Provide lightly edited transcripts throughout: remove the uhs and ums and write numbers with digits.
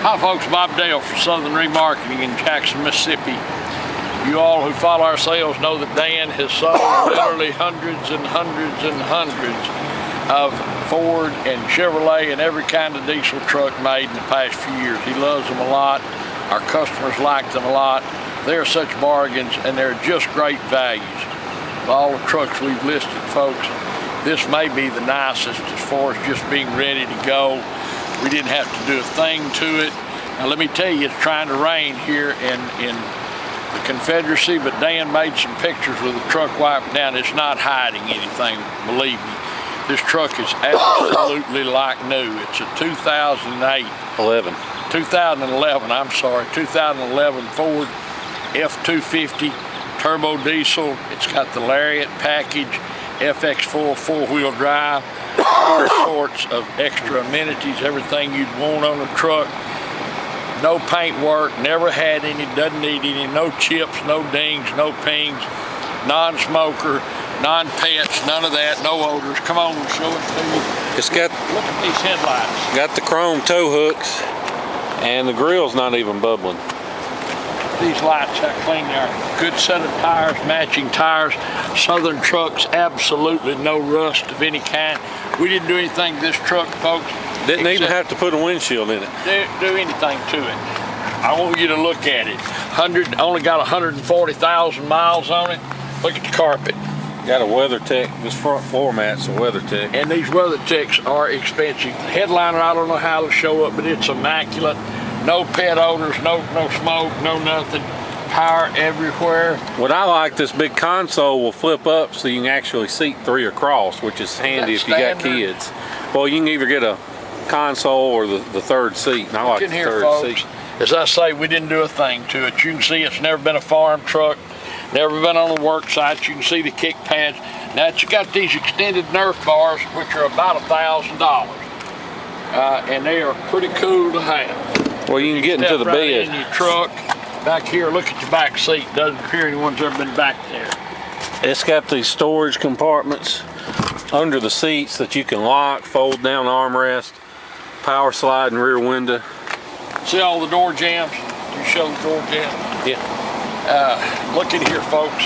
Hi folks, Bob Dale from Southern Remarketing in Jackson, Mississippi. You all who follow our sales know that Dan has sold literally hundreds and hundreds and hundreds of Ford and Chevrolet and every kind of diesel truck made in the past few years. He loves them a lot. Our customers like them a lot. They're such bargains and they're just great values. Of all the trucks we've listed, folks, this may be the nicest as far as just being ready to go. We didn't have to do a thing to it. Now let me tell you, it's trying to rain here in the Confederacy, but Dan made some pictures with the truck wiped down. It's not hiding anything, believe me. This truck is absolutely like new. It's a 2011, I'm sorry, 2011 Ford F250 turbo diesel. It's got the Lariat package, FX4 four-wheel drive, all sorts of extra amenities, everything you'd want on a truck. No paint work, never had any, doesn't need any, no chips, no dings, no pings, non-smoker, non-pets, none of that, no odors. Come on, we'll show it to you. It's got, look at these headlights. Got the chrome tow hooks, and the grill's not even bubbling. These lights, how clean they are. Good set of tires, matching tires. Southern trucks, absolutely no rust of any kind. We didn't do anything to this truck, folks. Didn't even have to put a windshield in it. Do anything to it. I want you to look at it. Only got 140,000 miles on it. Look at the carpet. Got a WeatherTech. This front floor mat's a WeatherTech. And these WeatherTechs are expensive. The headliner, I don't know how it'll show up, but it's immaculate. No pet odors, no smoke, no nothing. Power everywhere. What I like, this big console will flip up so you can actually seat 3 across, which is handy if you got kids. Well, you can either get a console or the third seat, and I like the third seat. As I say, we didn't do a thing to it. You can see it's never been a farm truck, never been on a work site. You can see the kick pads. Now it's got these extended Nerf bars, which are about $1,000, and they are pretty cool to have. Well, you can get into the bed. In your truck. Back here, look at your back seat. Doesn't appear anyone's ever been back there. It's got these storage compartments under the seats that you can lock, fold down armrest, power slide and rear window. See all the door jambs? You show the door jambs? Yeah. Look in here, folks.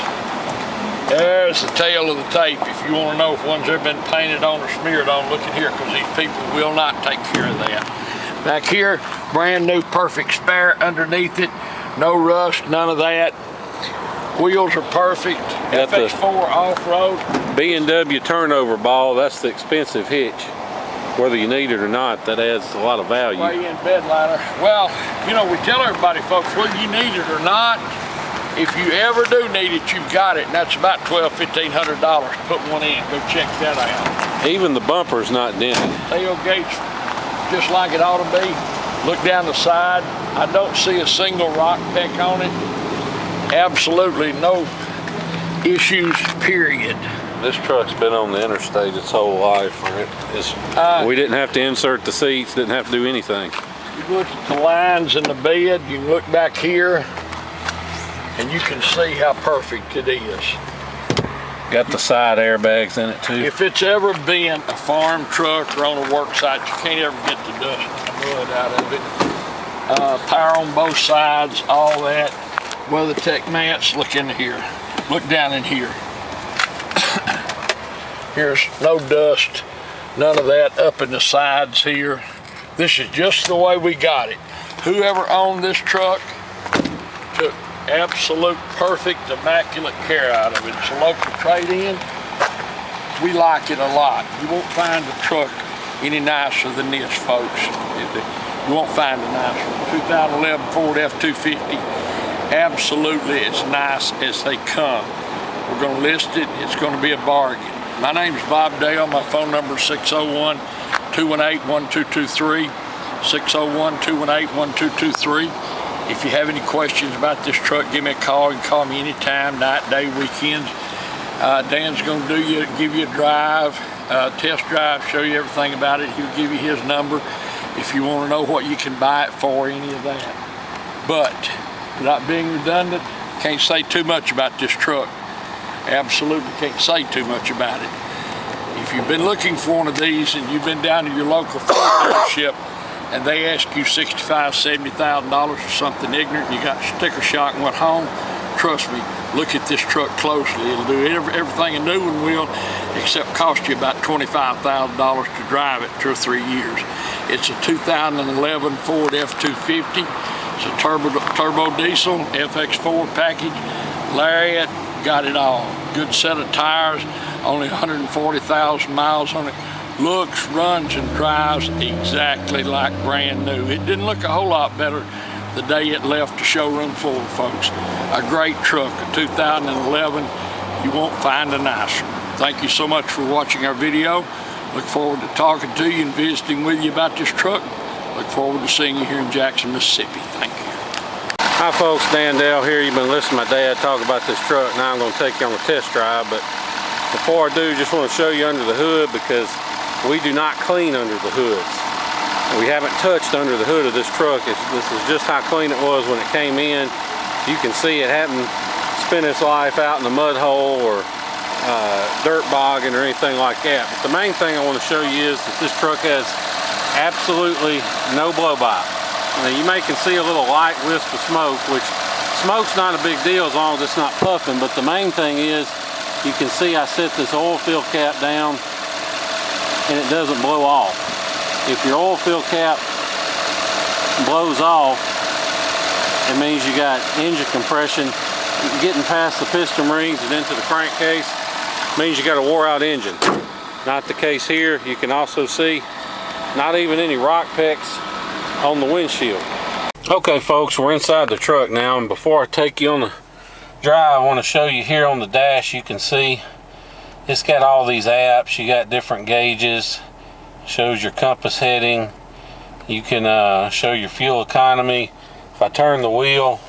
There's the tail of the tape. If you want to know if one's ever been painted on or smeared on, look in here, because these people will not take care of that. Back here, brand new perfect spare underneath it. No rust, none of that. Wheels are perfect. Got FX4 off-road. B&W turnover ball, that's the expensive hitch. Whether you need it or not, that adds a lot of value. Way-in bed liner. Well, you know, we tell everybody, folks, whether you need it or not, if you ever do need it, you've got it, and that's about $1,200–1,500 to put one in. Go check that out. Even the bumper's not dented. Tailgate's just like it ought to be. Look down the side. I don't see a single rock peck on it. Absolutely no issues, period. This truck's been on the interstate its whole life. We didn't have to insert the seats, didn't have to do anything. You look at the lines in the bed, you can look back here, and you can see how perfect it is. Got the side airbags in it too. If it's ever been a farm truck or on a work site, you can't ever get the dust and mud out of it. Power on both sides, all that. WeatherTech mats, look in here. Look down in here. Here's no dust, none of that up in the sides here. This is just the way we got it. Whoever owned this truck took absolute perfect, immaculate care out of it. It's a local trade-in. We like it a lot. You won't find a truck any nicer than this, folks. You won't find a nicer one. 2011 Ford F250. Absolutely as nice as they come. We're going to list it. It's going to be a bargain. My name's Bob Dale. My phone number is 601-218-1223. 601-218-1223. If you have any questions about this truck, give me a call. You can call me anytime, night, day, weekends. Dan's going to give you a drive, test drive, show you everything about it. He'll give you his number if you want to know what you can buy it for, any of that. But without being redundant, can't say too much about this truck. Absolutely can't say too much about it. If you've been looking for one of these and you've been down to your local Ford dealership, and they ask you $65,000, $70,000 for something ignorant, you got sticker shock and went home, trust me, look at this truck closely. It'll do everything a new one will, except cost you about $25,000 to drive it 2 or 3 years. It's a 2011 Ford F250. It's a turbo diesel, FX4 package, Lariat, got it all. Good set of tires, only 140,000 miles on it. Looks, runs, and drives exactly like brand new. It didn't look a whole lot better the day it left the showroom floor, folks. A great truck, a 2011. You won't find a nicer. Thank you so much for watching our video. Look forward to talking to you and visiting with you about this truck. Look forward to seeing you here in Jackson, Mississippi. Thank you. Hi folks, Dan Dale here. You've been listening to my dad talk about this truck. Now I'm going to take you on a test drive, but before I do, just want to show you under the hood, because we do not clean under the hoods. We haven't touched under the hood of this truck. This is just how clean it was when it came in. You can see it hadn't spent its life out in the mud hole or dirt bogging or anything like that. But the main thing I want to show you is that this truck has absolutely no blow by. Now, you may can see a little light wisp of smoke, which smoke's not a big deal as long as it's not puffing, but the main thing is you can see I set this oil fill cap down and it doesn't blow off. If your oil fill cap blows off, it means you got engine compression getting past the piston rings and into the crankcase. Means you got a wore out engine. Not the case here. You can also see not even any rock pecks on the windshield. Okay folks, we're inside the truck now, and before I take you on the drive, I want to show you here on the dash. You can see it's got all these apps. You got different gauges, shows your compass heading, you can show your fuel economy. If I turn the wheel,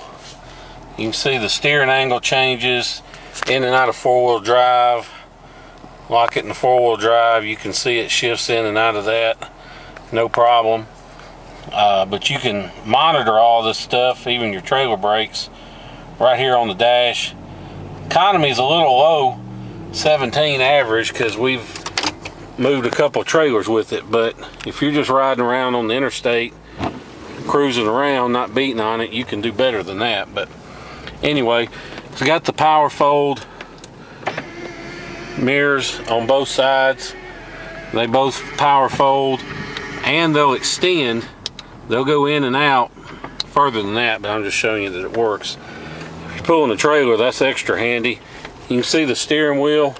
you can see the steering angle changes in and out of four-wheel drive. Lock it in the four-wheel drive, you can see it shifts in and out of that, no problem. But you can monitor all this stuff, even your trailer brakes, right here on the dash. Economy is a little low, 17 average, because we've moved a couple trailers with it. But if you're just riding around on the interstate, cruising around, not beating on it, you can do better than that. But anyway, it's got the power fold mirrors on both sides. They both power fold, and they'll extend. They'll go in and out further than that, but I'm just showing you that it works. If you're pulling a trailer, that's extra handy. You can see the steering wheel,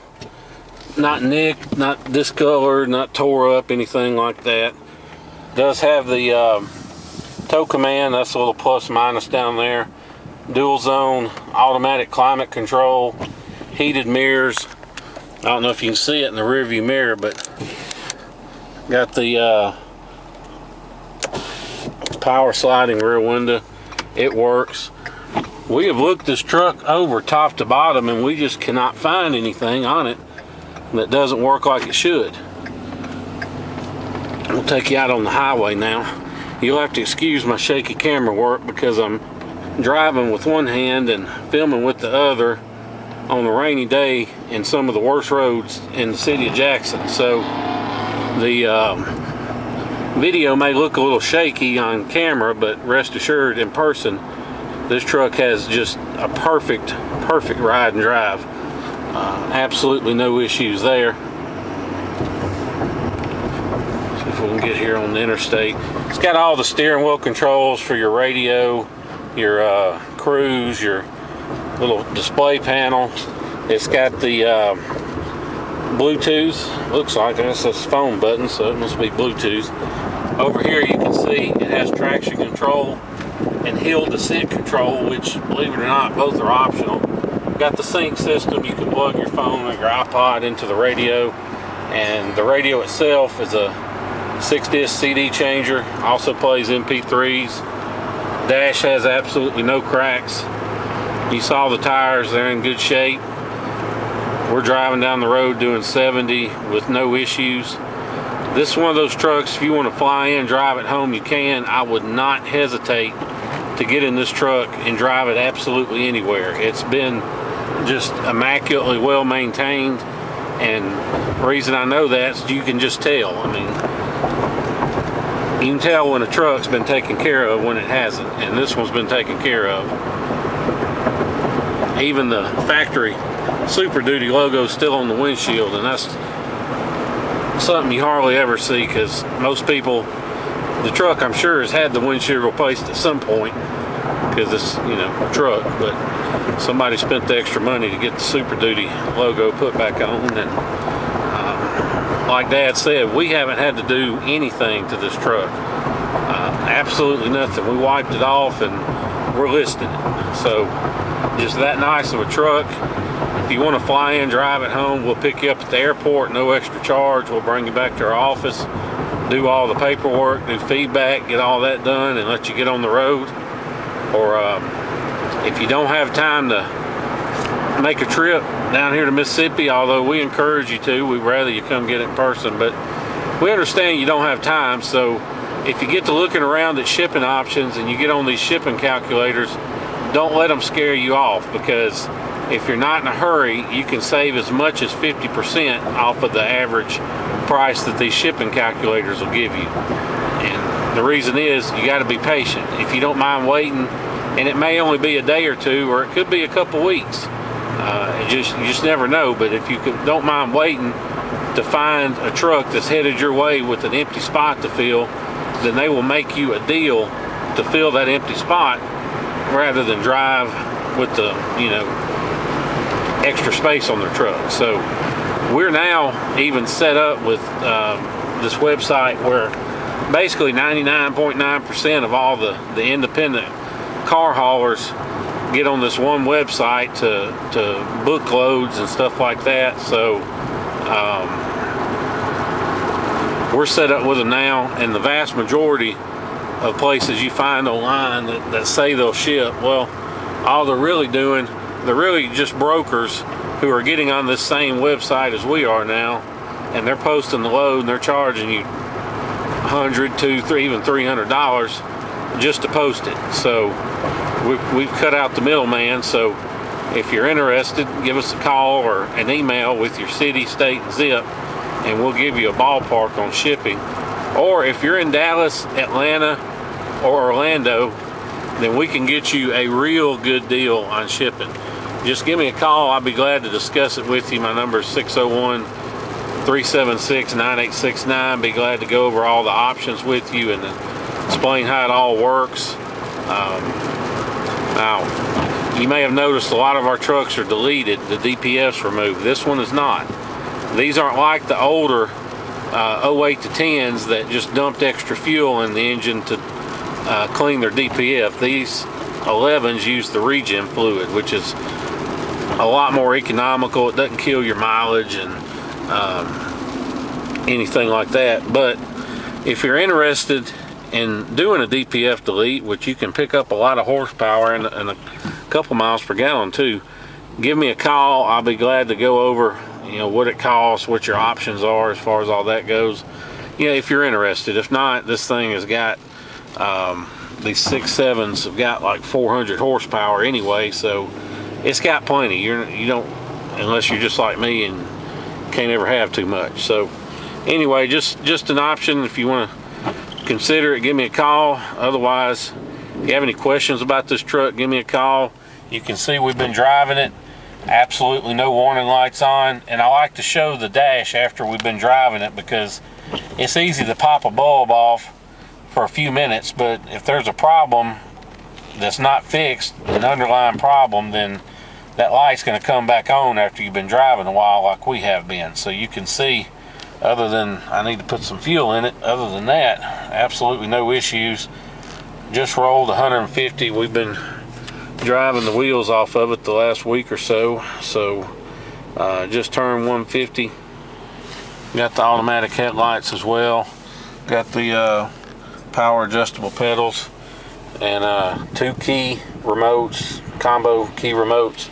not nicked, not discolored, not tore up, anything like that. It does have the tow command. That's a little plus minus down there. Dual zone automatic climate control, heated mirrors. I don't know if you can see it in the rear view mirror, but got the power sliding rear window. It works. We have looked this truck over top to bottom, and we just cannot find anything on it that doesn't work like it should. We'll take you out on the highway now. You'll have to excuse my shaky camera work because I'm driving with one hand and filming with the other on a rainy day in some of the worst roads in the city of Jackson. So the video may look a little shaky on camera, but rest assured, in person, this truck has just a perfect ride and drive. Absolutely no issues there. See if we can get here on the interstate. It's got all the steering wheel controls for your radio, your cruise, your little display panel. It's got the Bluetooth. Looks like it's a phone button, so it must be Bluetooth. Over here you can see it has traction control and hill descent control, which, believe it or not, both are optional. Got the sync system. You can plug your phone or your iPod into the radio, and the radio itself is a 6-disc CD changer. Also plays MP3s. Dash has absolutely no cracks. You saw the tires, they're in good shape. We're driving down the road doing 70 with no issues. This is one of those trucks, if you want to fly in, drive it home, you can. I would not hesitate to get in this truck and drive it absolutely anywhere. It's been just immaculately well maintained, and the reason I know that is you can just tell. I mean, You can tell when a truck's been taken care of when it hasn't, and this one's been taken care of. Even the factory Super Duty logo is still on the windshield, and that's something you hardly ever see, because most people, the truck I'm sure has had the windshield replaced at some point, because it's, you know, a truck, but somebody spent the extra money to get the Super Duty logo put back on. And like Dad said, we haven't had to do anything to this truck, absolutely nothing. We wiped it off and we're listing it. So just that nice of a truck. If you want to fly in, drive it home, we'll pick you up at the airport, no extra charge. We'll bring you back to our office, do all the paperwork, do feedback, get all that done, and let you get on the road. Or if you don't have time to make a trip down here to Mississippi, although we encourage you to, we'd rather you come get it in person, but we understand you don't have time. So if you get to looking around at shipping options and you get on these shipping calculators, don't let them scare you off, because if you're not in a hurry, you can save as much as 50% off of the average price that these shipping calculators will give you. And the reason is, you got to be patient. If you don't mind waiting, and it may only be a day or two, or it could be a couple weeks, you just never know. But if you don't mind waiting to find a truck that's headed your way with an empty spot to fill, then they will make you a deal to fill that empty spot, rather than drive with the, you know, extra space on their truck. So we're now even set up with this website where basically 99.9% of all the independent car haulers get on this one website to book loads and stuff like that. So we're set up with them now, and the vast majority of places you find online that say they'll ship, well, all they're really doing, they're really just brokers who are getting on this same website as we are now, and they're posting the load and they're charging you $100, $200, even $300 just to post it. So we've cut out the middleman. So if you're interested, give us a call or an email with your city, state, and zip, and we'll give you a ballpark on shipping. Or if you're in Dallas, Atlanta, or Orlando, then we can get you a real good deal on shipping. Just give me a call. I'll be glad to discuss it with you. My number is 601-376-9869. Be glad to go over all the options with you and explain how it all works. Now, you may have noticed a lot of our trucks are deleted, the DPF's removed. This one is not. These aren't like the older 08 to 10s that just dumped extra fuel in the engine to clean their DPF. These 11s use the regen fluid, which is a lot more economical. It doesn't kill your mileage and anything like that. But if you're interested in doing a DPF delete, which you can pick up a lot of horsepower and a couple miles per gallon too, give me a call. I'll be glad to go over, you know, what it costs, what your options are as far as all that goes. You know, if you're interested. If not, this thing has got these 6.7s have got like 400 horsepower anyway, so it's got plenty. You don't, unless you're just like me and can't ever have too much. So anyway, just an option. If you want to consider it, give me a call. Otherwise, if you have any questions about this truck, give me a call. You can see we've been driving it, absolutely no warning lights on, and I like to show the dash after we've been driving it, because it's easy to pop a bulb off for a few minutes, but if there's a problem that's not fixed, an underlying problem, then that light's going to come back on after you've been driving a while like we have been. So you can see, other than I need to put some fuel in it, other than that, absolutely no issues. Just rolled 150. We've been driving the wheels off of it the last week or so. So just turned 150. Got the automatic headlights as well. Got the power adjustable pedals and 2 key remotes, combo key remotes.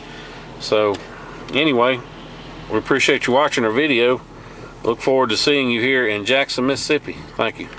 So anyway, we appreciate you watching our video. Look forward to seeing you here in Jackson, Mississippi. Thank you.